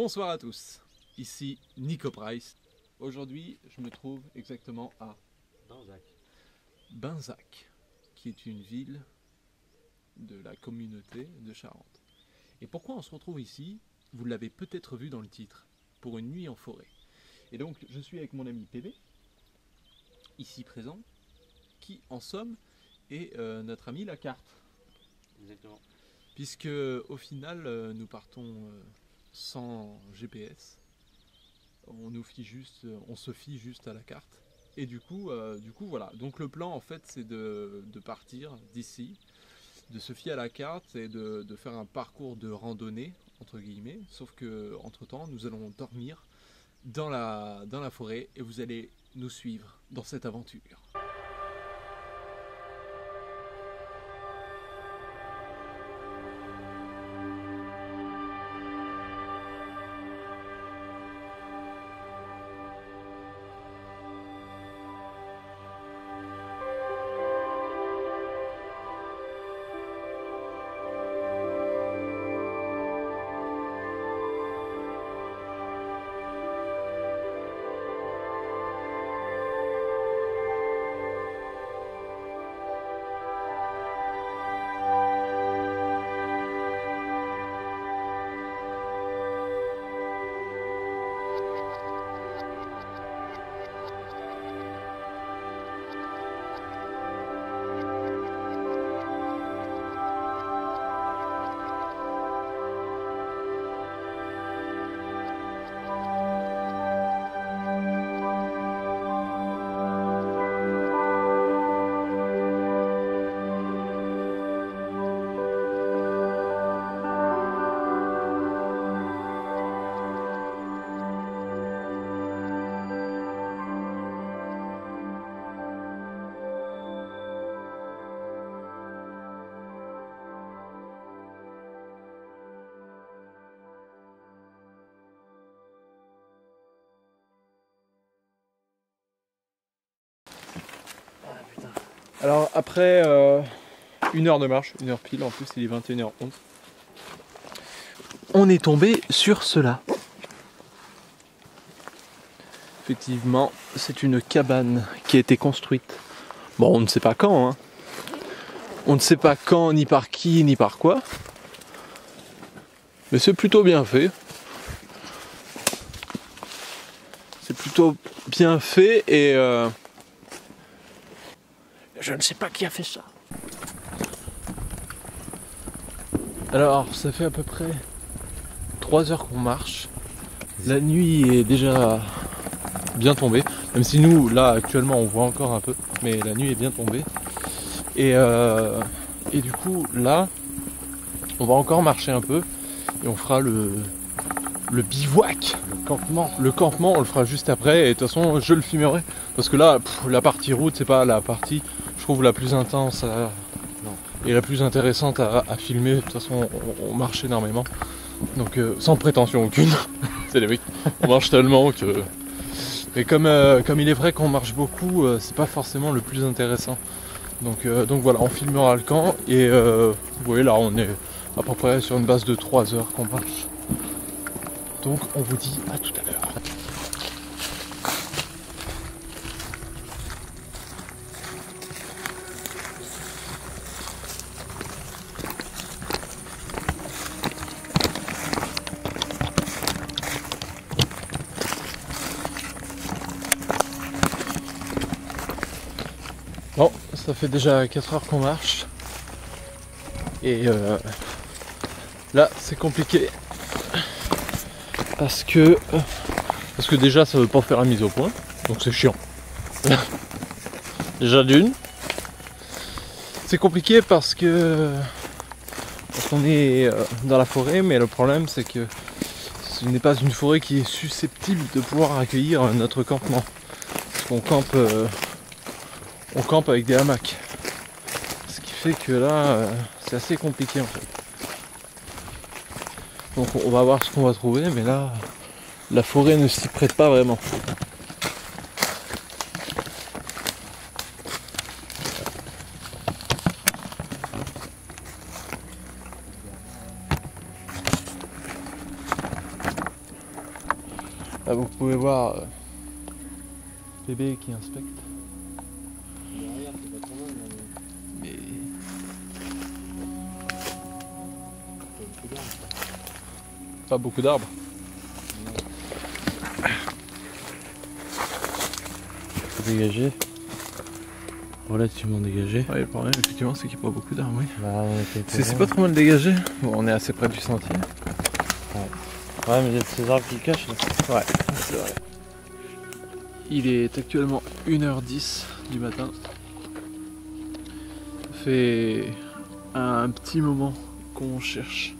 Bonsoir à tous, ici Nico Price. Aujourd'hui, je me trouve exactement à Binzac, qui est une ville de la communauté de Charente. Et pourquoi on se retrouve ici? Vous l'avez peut-être vu dans le titre, pour une nuit en forêt. Et donc, je suis avec mon ami PB, ici présent, qui en somme est notre ami la carte. Exactement. Puisque au final, nous partons sans GPS. On se fie juste à la carte. Et du coup, voilà. Donc le plan en fait, c'est de partir d'ici, de se fier à la carte et de faire un parcours de randonnée entre guillemets. Sauf que entre temps, nous allons dormir dans la forêt et vous allez nous suivre dans cette aventure. Alors après 1 heure de marche, 1 heure pile, en plus il est 21h11, on est tombé sur cela. Effectivement, c'est une cabane qui a été construite. Bon, on ne sait pas quand, hein. On ne sait pas quand, ni par qui, ni par quoi. Mais c'est plutôt bien fait. C'est plutôt bien fait et je ne sais pas qui a fait ça. Alors, ça fait à peu près 3 heures qu'on marche. La nuit est déjà bien tombée. Même si nous, là, actuellement, on voit encore un peu. Mais la nuit est bien tombée. Et du coup, là, on va encore marcher un peu. Et on fera le bivouac. Le campement, on le fera juste après. Et de toute façon, je le filmerai. Parce que là, la partie route, c'est pas la partie, je trouve, la plus intense et la plus intéressante à filmer. De toute façon, on marche énormément. Donc, sans prétention aucune. C'est les mecs, on marche tellement que... Et comme il est vrai qu'on marche beaucoup, c'est pas forcément le plus intéressant. Donc voilà, on filmera le camp. Et vous voyez, là, on est à peu près sur une base de 3 heures qu'on marche. Donc, on vous dit à tout à l'heure. Bon, ça fait déjà 4 heures qu'on marche. Et là, c'est compliqué. Parce que déjà, ça veut pas faire la mise au point. Donc c'est chiant. Déjà d'une. C'est compliqué parce qu'on est dans la forêt, mais le problème c'est que ce n'est pas une forêt qui est susceptible de pouvoir accueillir notre campement. Parce qu'on campe avec des hamacs. Ce qui fait que là, c'est assez compliqué en fait. Donc on va voir ce qu'on va trouver, mais là, la forêt ne s'y prête pas vraiment. Là vous pouvez voir bébé qui inspecte. Derrière, c'est pas trop mal, Mais pas beaucoup d'arbres. Dégagé. Relativement dégagé. Ouais, le problème effectivement c'est qu'il n'y a pas beaucoup d'arbres, oui. Bah, C'est pas trop mal dégagé. Bon, on est assez près du sentier. Ouais, mais il y a ces arbres qui le cachent là. Ouais, c'est vrai. Il est actuellement 1h10 du matin. Ça fait un petit moment qu'on cherche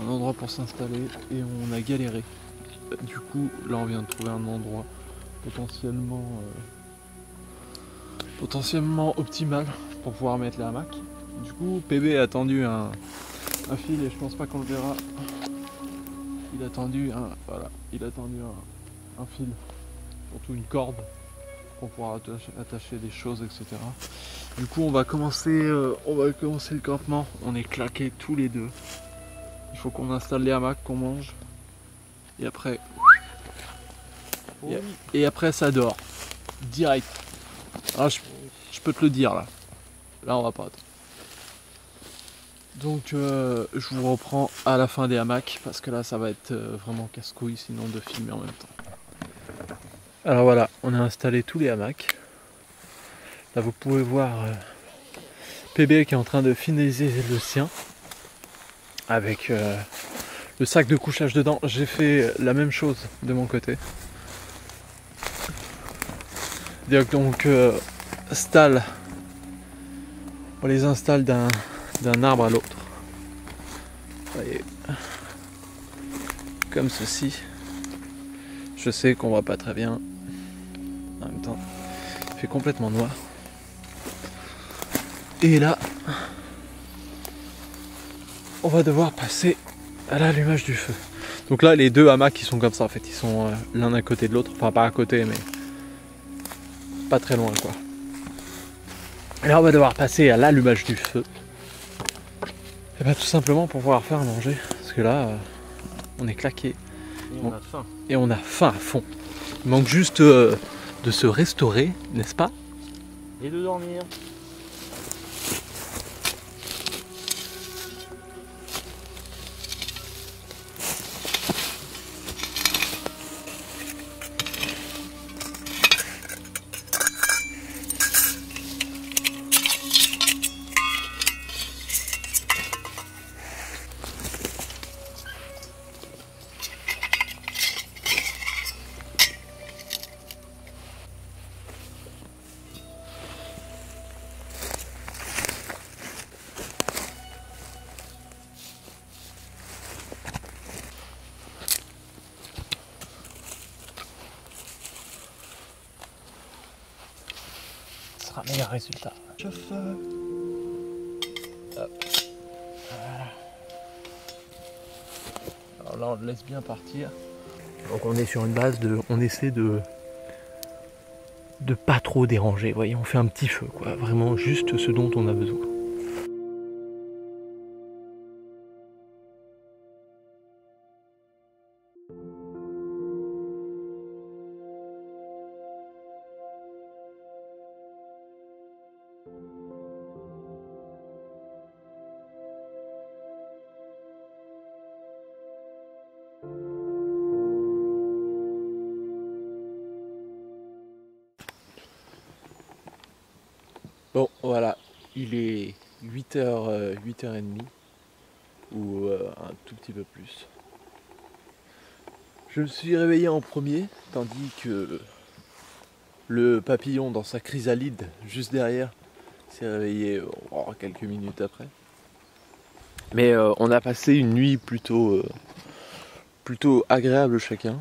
un endroit pour s'installer et on a galéré. Du coup, là on vient de trouver un endroit potentiellement optimal pour pouvoir mettre les hamacs. Du coup, PB a tendu un fil et je pense pas qu'on le verra. Il a tendu un fil, surtout une corde pour pouvoir attacher des choses, etc. Du coup, on va commencer le campement. On est claqués tous les deux. Il faut qu'on installe les hamacs, qu'on mange. Et après, et après ça dort. Direct. Ah, je peux te le dire là. Là, on va pas attendre. Donc, je vous reprends à la fin des hamacs parce que là, ça va être vraiment casse-couille sinon de filmer en même temps. Alors voilà, on a installé tous les hamacs. Là, vous pouvez voir PB qui est en train de finaliser le sien avec le sac de couchage dedans. J'ai fait la même chose de mon côté. Donc, on les installe d'un arbre à l'autre. Voyez, comme ceci. Je sais qu'on voit pas très bien. En même temps, il fait complètement noir. Et là, on va devoir passer à l'allumage du feu. Donc là, les deux hamacs qui sont comme ça, en fait, ils sont l'un à côté de l'autre. Enfin, pas à côté, mais pas très loin, quoi. Et là, on va devoir passer à l'allumage du feu. Et bien, tout simplement pour pouvoir faire à manger. Parce que là, on est claqué. Et on a faim. Et on a faim à fond. Il manque juste de se restaurer, n'est-ce pas? Et de dormir. Un meilleur résultat. Chauffe. Hop. Voilà. Alors là, on le laisse bien partir. Donc on est sur une base de, on essaie de pas trop déranger. Vous voyez, on fait un petit feu, quoi. Vraiment juste ce dont on a besoin. Bon, voilà, il est 8h, 8h30 ou un tout petit peu plus. Je me suis réveillé en premier, tandis que le papillon dans sa chrysalide juste derrière s'est réveillé quelques minutes après. Mais on a passé une nuit plutôt agréable chacun.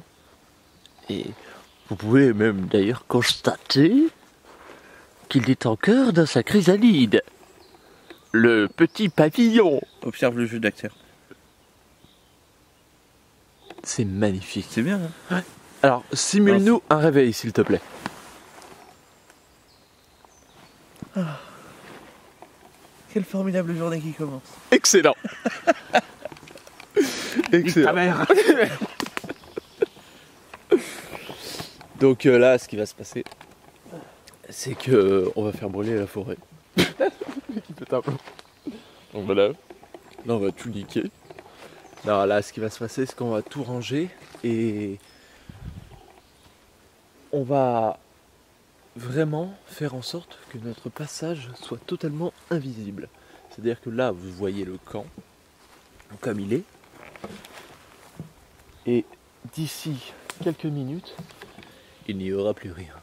Et vous pouvez même d'ailleurs constater qu'il est encore dans sa chrysalide. Le petit papillon. Observe le jeu d'acteur. C'est magnifique. C'est bien, hein? Ouais. Alors, simule-nous un réveil, s'il te plaît. Ah. Quelle formidable journée qui commence. Excellent. Excellent. Ta mère. Donc là, ce qui va se passer, c'est que on va faire brûler la forêt. Donc voilà, là on va tout niquer. Non, là, ce qui va se passer, c'est qu'on va tout ranger et on va vraiment faire en sorte que notre passage soit totalement invisible. C'est-à-dire que là, vous voyez le camp comme il est. Et d'ici quelques minutes, il n'y aura plus rien.